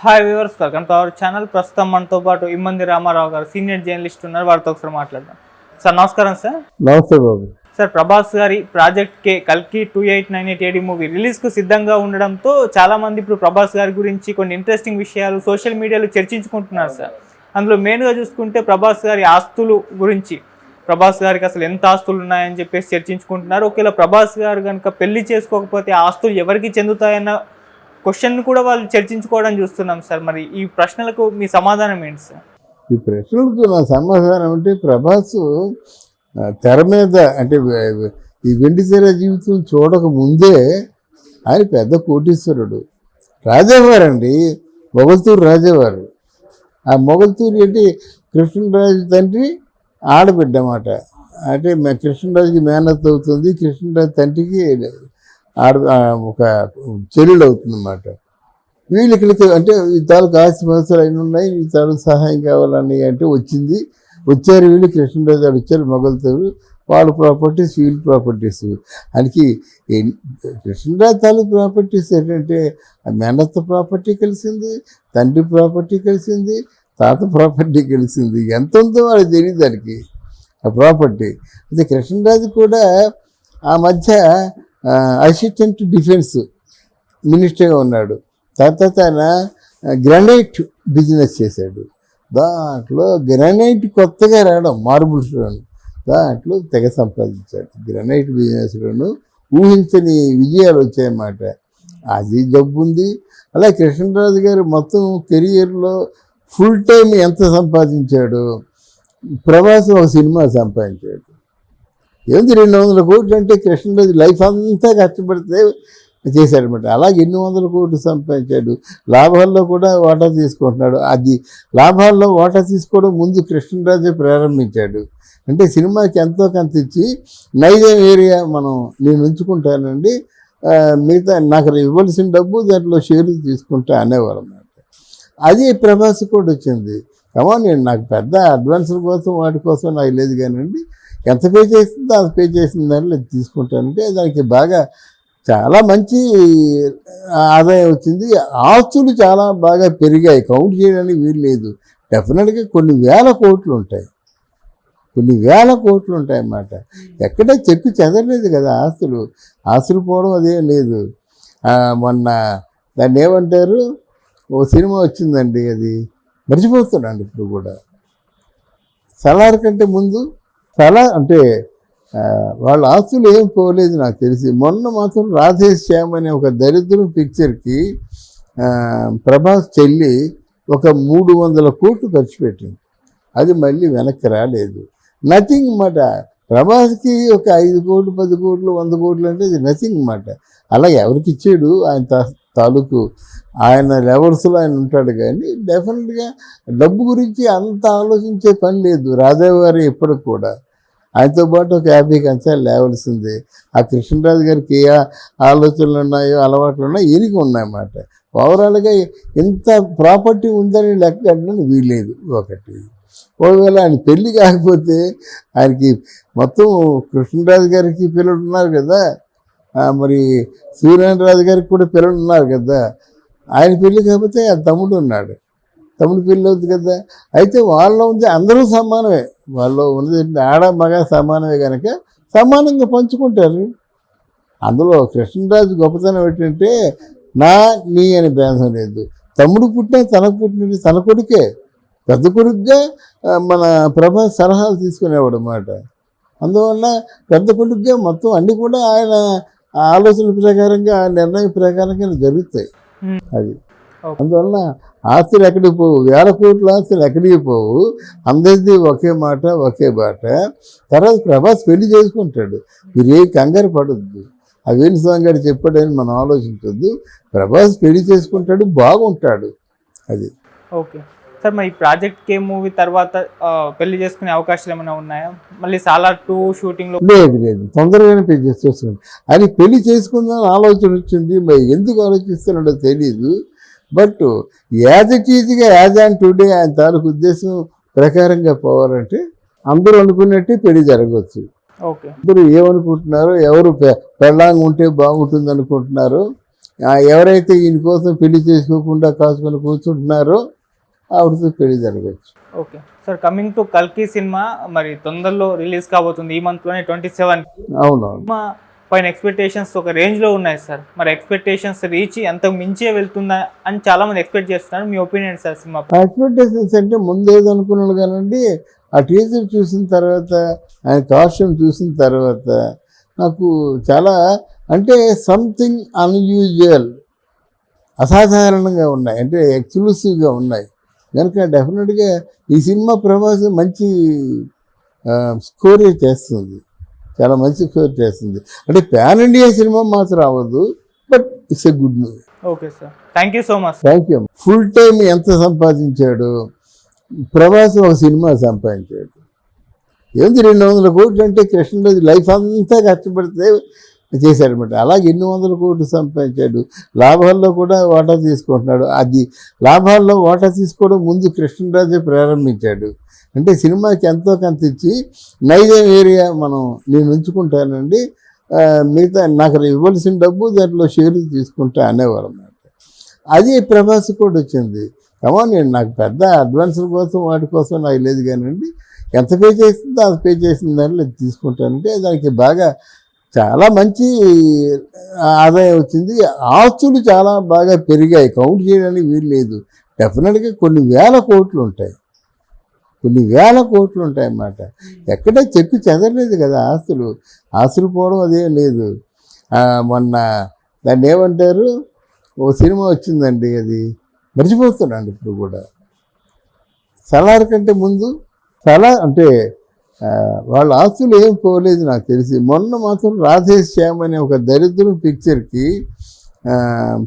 Hi viewers, welcome to our channel. ప్రస్తుతం మనతో పాటు ఇమ్మంది రామారావు గారు సీనియర్ జర్నలిస్ట్ ఉన్నారు. వారితో ఒకసారి మాట్లాడదాం. సార్ నమస్కారం. సార్ నమస్తే బాబు. సార్, ప్రభాస్ గారి ప్రాజెక్ట్ కే కల్కి 2898 AD మూవీ రిలీజ్కు సిద్ధంగా ఉండడంతో చాలామంది ఇప్పుడు ప్రభాస్ గారి గురించి కొన్ని ఇంట్రెస్టింగ్ విషయాలు సోషల్ మీడియాలో చర్చించుకుంటున్నారు. సార్, అందులో మెయిన్గా చూసుకుంటే ప్రభాస్ గారి ఆస్తులు గురించి, ప్రభాస్ గారికి అసలు ఎంత ఆస్తులు ఉన్నాయని చెప్పేసి చర్చించుకుంటున్నారు. ఒకవేళ ప్రభాస్ గారు కనుక పెళ్లి చేసుకోకపోతే ఆ ఆస్తులు ఎవరికి చెందుతాయన్న క్వశ్చన్ కూడా వాళ్ళు చర్చించుకోవడం చూస్తున్నాం. సార్, మరి ఈ ప్రశ్నలకు మీ సమాధానం ఏంటి సార్? ఈ ప్రశ్నలకు నా సమాధానం అంటే, ప్రభాస్ తెర మీద అంటే ఈ వెండి తెర జీవితం చూడక ముందే ఆయన పెద్ద కోటీశ్వరుడు, రాజావారండి, మొగల్తూరు రాజావారు. ఆ మొగల్తూరు ఏంటి, కృష్ణరాజు తండ్రి ఆడబిడ్డ అన్నమాట. అంటే కృష్ణరాజుకి మేనత్ అవుతుంది, కృష్ణరాజు తండ్రికి ఒక చెల్లెలు అవుతుంది అన్నమాట. వీళ్ళు ఇక్కడికి అంటే ఈ తాలూకు ఆస్తిపాస్తులు అయిన ఉన్నాయి, ఈ తాలూకు సహాయం కావాలని అంటే వచ్చారు వీళ్ళు. కృష్ణరాజు గారు వచ్చారు, మొగల్తూరు, వాళ్ళ ప్రాపర్టీస్ వీళ్ళ ప్రాపర్టీస్. అందుకే కృష్ణరాజు తాలూకు ప్రాపర్టీస్ ఏంటంటే మేనత్త ప్రాపర్టీ కలిసింది, తండ్రి ప్రాపర్టీ కలిసింది, తాత ప్రాపర్టీ కలిసింది. ఎంత ఉందో వాళ్ళకి తెలియదు దానికి ఆ ప్రాపర్టీ. అయితే కృష్ణరాజు కూడా ఆ మధ్య అసిస్టెంట్ డిఫెన్స్ మినిస్టర్గా ఉన్నాడు. తర్వాత ఆయన గ్రానైట్ బిజినెస్ చేశాడు. దాంట్లో గ్రానైట్ కొత్తగా రావడం, మార్బుల్స్లోను దాంట్లో తెగ సంపాదించాడు. గ్రానైట్ బిజినెస్లోను ఊహించని విజయాలు వచ్చాయన్నమాట. అది జబ్బు ఉంది. అలా కృష్ణరాజు గారు మొత్తం కెరియర్లో ఫుల్ టైం ఎంత సంపాదించాడు, ప్రభాస్ ఒక సినిమా సంపాదించాడు. ఏంది 200 కోట్లు అంటే కృష్ణరాజు లైఫ్ అంతా కష్టపడితే చేశాడనమాట. అలాగే ఎన్ని వందల కోట్లు సంపాదించాడు. లాభాల్లో కూడా వాటా తీసుకుంటున్నాడు. అది లాభాల్లో వాటా తీసుకోవడం ముందు కృష్ణరాజే ప్రారంభించాడు. అంటే సినిమాకి ఎంతో కొంత ఇచ్చి నైజాం ఏరియా నేను ఉంచుకుంటానండి, మిగతా నాకు ఇవ్వాల్సిన డబ్బు దాంట్లో షేర్లు తీసుకుంటా అనేవారు అన్నమాట. అది ప్రభాస్ కూడా వచ్చింది. నేను నాకు పెద్ద అడ్వాన్సుల కోసం వాటి కోసం నాకు లేదు, కానివ్వండి ఎంత పే చేస్తుందో అది పే చేసిన దాంట్లో తీసుకుంటానంటే దానికి బాగా చాలా మంచి ఆదాయం వచ్చింది. ఆస్తులు చాలా బాగా పెరిగాయి, కౌంట్ చేయడానికి వీలు లేదు. డెఫినెట్గా కొన్ని వేల కోట్లు ఉంటాయి అన్నమాట. ఎక్కడ చెక్కు చెదరలేదు కదా ఆస్తులు పోవడం అదేం లేదు. మొన్న దాన్ని ఏమంటారు, ఓ సినిమా వచ్చిందండి, అది మర్చిపోతున్నాను ఇప్పుడు కూడా. సలార్ కంటే ముందు అంటే వాళ్ళ ఆస్తులు ఏం పోలేదు నాకు తెలిసి. మొన్న మాత్రం రాధేశ్యామ్ అనే ఒక దరిద్రం పిక్చర్కి ప్రభాస్ చెల్లి ఒక 300 కోట్లు ఖర్చు పెట్టింది. అది మళ్ళీ వెనక్కి రాలేదు. నథింగ్ అన్నమాట. ప్రభాస్కి ఒక 5 కోట్లు 10 కోట్లు 100 కోట్లు అంటే అది నథింగ్ అన్నమాట. అలా ఎవరికి ఇచ్చాడు, ఆయన తాలూకు ఆయన లెవెల్స్లో ఆయన ఉంటాడు. కానీ డెఫినెట్గా డబ్బు గురించి అంత ఆలోచించే పని లేదు రాజావారి ఎప్పటికి కూడా. ఆయనతో పాటు ఒక 50 కంచాలు లేవలసిందే. ఆ కృష్ణరాజు గారికి ఏ ఆలోచనలు ఉన్నాయో అలవాట్లు ఉన్నాయో ఈయనకి ఉన్నాయన్నమాట. ఓవరాల్గా ఇంత ప్రాపర్టీ ఉందని లెక్క కట్టడానికి వీల్లేదు. ఒకవేళ ఆయన పెళ్ళి కాకపోతే ఆయనకి మొత్తం కృష్ణరాజు గారికి పిల్లలు ఉన్నారు కదా, మరి సూర్యనారాయణ గారికి కూడా పిల్లలు ఉన్నారు కదా. ఆయన పెళ్ళి కాకపోతే ఆ తమ్ముడు ఉన్నాడు, తమ్ముడు పెళ్ళి అవుతుంది కదా. అయితే వాళ్ళలో ఉంది అందరూ సమానమే, వాళ్ళు ఉన్నది ఆడ మగ సమానమే కనుక సమానంగా పంచుకుంటారు. అందులో కృష్ణరాజు గొప్పతనం ఏంటంటే నీ అని భేదం లేదు. తమ్ముడు పుట్టినా తనకు పుట్టినది తన కొడుకే, పెద్ద కొడుకుగా మన ప్రభాస్ సలహాలు తీసుకునేవాడు అన్నమాట. అందువల్ల పెద్ద కొడుకుగా మొత్తం అన్నీ కూడా ఆయన ఆలోచన ప్రకారంగా నిర్ణయం ప్రకారంగా జరుగుతాయి. అది అందువల్ల ఆస్తులు ఎక్కడికి పోవు, 1000 కోట్ల ఆస్తులు ఎక్కడికి పోవు. అందరిది ఒకే మాట ఒకే బాట. తర్వాత ప్రభాస్ పెళ్లి చేసుకుంటాడు, మీరు ఏ కంగారు పడద్దు. ఆ వేణుస్వామి గారు చెప్పాడని మనం ఆలోచించద్దు. ప్రభాస్ పెళ్లి చేసుకుంటాడు, బాగుంటాడు. అది ఓకే సార్. మరి ప్రాజెక్ట్ కే మూవీ తర్వాత పెళ్లి చేసుకునే అవకాశాలు ఏమైనా ఉన్నాయా? మళ్ళీ సాలార్ 2 షూటింగ్లో లేదు, తొందరగానే పెళ్లి చేస్తున్నాడు. అది పెళ్లి చేసుకుందాం ఆలోచన వచ్చింది. మరి ఎందుకు ఆలోచిస్తున్నాడో తెలీదు. బట్ యాజ్ ఇట్ ఈజ్గా యాజ్ ఆన్ టుడే ఆయన తాలూకు ఉద్దేశం ప్రకారంగా పోవాలంటే అందరూ అనుకున్నట్టే పెళ్లి జరగవచ్చు. అందరూ ఏమనుకుంటున్నారో, ఎవరు పెళ్ళాంగా ఉంటే బాగుంటుంది అనుకుంటున్నారో ఎవరైతే ఈయన కోసం పెళ్లి చేసుకోకుండా కాసుకొని కూర్చుంటున్నారో ఆవిడతో పెళ్లి జరగచ్చు. ఓకే సార్, కమింగ్ టు కల్కి సినిమా మరి తొందరలో రిలీజ్ కాబోతుంది, ఈ మంత్లోనే 27. అవునవును. సినిమా పైన ఎక్స్పెక్టేషన్స్ ఒక రేంజ్లో ఉన్నాయి సార్. మరి ఎక్స్పెక్టేషన్స్ రీచ్ అంతకు మించే వెళ్తుందా అని చాలామంది ఎక్స్పెక్ట్ చేస్తున్నారు. మీ ఒపీనియన్ సార్ సినిమా? ఎక్స్పెక్టేషన్స్ అంటే ముందు ఏదనుకున్నాడు కానండి, ఆ టీజర్ చూసిన తర్వాత, ఆయన కాస్ట్యూమ్ చూసిన తర్వాత నాకు చాలా అంటే సంథింగ్ అన్యూజువల్, అసాధారణంగా ఉన్నాయి, అంటే ఎక్స్క్లూసివ్గా ఉన్నాయి కనుక డెఫినెట్గా ఈ సినిమా ప్రభాస్ మంచి స్కోర్ చేస్తుంది, చాలా మంచి స్కోర్ చేస్తుంది. అంటే పాన్ ఇండియా సినిమా మాత్రం అవ్వదు, but it's a good movie. Okay sir, thank you so much. Thank you. Full time ఎంత సంపాదించాడు ప్రభాస్? ఒక సినిమా సంపాదించాడు. ఏంది 200 కోట్లు అంటే కృష్ణరాజు లైఫ్ అంతా కష్టపడితే చేశాడనమాట. అలాగే ఎన్ని వందల కోట్లు సంపాదించాడు. లాభాల్లో కూడా వాటా తీసుకుంటున్నాడు. అది లాభాల్లో వాటా తీసుకోవడం ముందు కృష్ణరాజే ప్రారంభించాడు. అంటే సినిమాకి ఎంతో కొంత ఇచ్చి నైజాం ఏరియా నేను ఉంచుకుంటానండి, మిగతా నాకు ఇవ్వాల్సిన డబ్బు దాంట్లో షేర్లు తీసుకుంటా అనేవారు అన్నమాట. అది ప్రభాస్ కూడా వచ్చింది. నేను నాకు పెద్ద అడ్వాన్సుల కోసం వాటి కోసం నాకు లేదు కానివ్వండి, ఎంత పే చేస్తుందో అంత పే చేసిన దాంట్లో తీసుకుంటానంటే దానికి బాగా చాలా మంచి ఆదాయం వచ్చింది. ఆస్తులు చాలా బాగా పెరిగాయి, కౌంట్ చేయడానికి వీలు లేదు. డెఫినెట్గా కొన్ని వేల కోట్లు ఉంటాయి అన్నమాట. ఎక్కడ చెక్కు చెదరలేదు కదా ఆస్తులు పోవడం అదేం లేదు. మొన్న దాన్ని ఏమంటారు, ఓ సినిమా వచ్చిందండి, అది మర్చిపోతున్నాను ఇప్పుడు కూడా. సలార్ కంటే ముందు అంటే వాళ్ళ ఆస్తులు ఏం పోలేదు నాకు తెలిసి. మొన్న మాత్రం రాధేశ్యామ్ అనే ఒక దరిద్రం పిక్చర్కి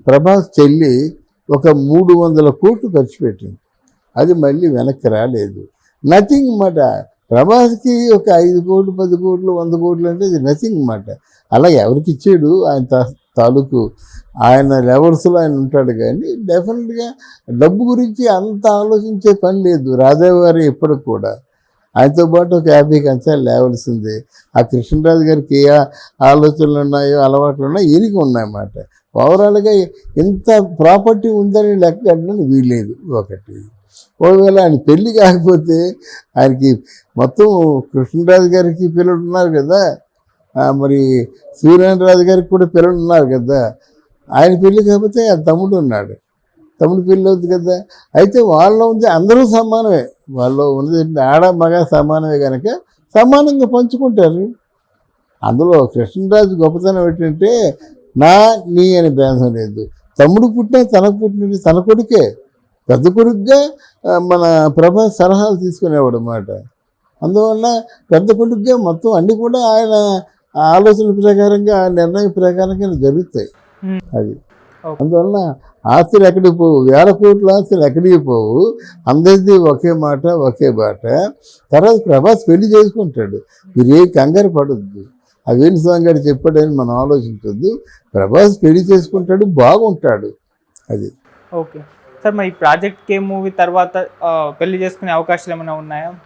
ప్రభాస్ చెల్లి ఒక 300 కోట్లు ఖర్చు పెట్టింది. అది మళ్ళీ వెనక్కి రాలేదు. నథింగ్ అన్నమాట. ప్రభాస్కి ఒక 5 కోట్లు 10 కోట్లు 100 కోట్లు అంటే అది నథింగ్ అన్నమాట. అలా ఎవరికి ఇచ్చాడు, ఆయన తాలూకు ఆయన లెవెల్స్లో ఆయన ఉంటాడు. కానీ డెఫినెట్గా డబ్బు గురించి అంత ఆలోచించే పని లేదు రాధావారి ఎప్పటికి కూడా. ఆయనతో పాటు ఒక 50 కంచాలు లేవలసిందే. ఆ కృష్ణరాజు గారికి ఏ ఆలోచనలు ఉన్నాయో అలవాట్లు ఉన్నాయో ఈయనకి ఉన్నాయన్నమాట. ఓవరాల్గా ఇంత ప్రాపర్టీ ఉందని లెక్క కట్టడానికి వీల్లేదు. ఒకటి, ఒకవేళ ఆయన పెళ్ళి కాకపోతే ఆయనకి మొత్తం కృష్ణరాజు గారికి పిల్లలు ఉన్నారు కదా, మరి సూర్యనారాయణ గారికి కూడా పిల్లలు ఉన్నారు కదా. ఆయన పెళ్ళి కాకపోతే ఆయన తమ్ముడు ఉన్నాడు, తమ్ముడు పెళ్ళి అవుతుంది కదా. అయితే వాళ్ళలో ఉంది అందరూ సమానమే, వాళ్ళు ఉన్నది ఆడ మగ సమానమే కనుక సమానంగా పంచుకుంటారు. అందులో కృష్ణరాజు గొప్పతనం ఏంటంటే నీ అని భేదం లేదు. తమ్ముడు పుట్టినా తనకు పుట్టిన తన కొడుకే, పెద్ద కొడుకుగా మన ప్రభాస్ సలహాలు తీసుకునేవాడు అన్నమాట. అందువల్ల పెద్ద కొడుకుగా మొత్తం అన్నీ కూడా ఆయన ఆలోచన ప్రకారంగా నిర్ణయం ప్రకారంగా జరుగుతాయి. అది అందువల్ల ఆస్తులు ఎక్కడికి పోవు, 1000 కోట్ల ఆస్తులు ఎక్కడికి పోవు, అందరిది ఒకే మాట ఒకే బాట. తర్వాత ప్రభాస్ పెళ్లి చేసుకుంటాడు, మీరేం కంగారు పడద్దు. ఆ వేణుస్వామి గారు చెప్పాడని మనం ఆలోచించద్దు. ప్రభాస్ పెళ్లి చేసుకుంటాడు, బాగుంటాడు. అది ఓకే సార్. మరి ప్రాజెక్ట్ కే మూవీ తర్వాత పెళ్లి చేసుకునే అవకాశాలు ఏమైనా ఉన్నాయా?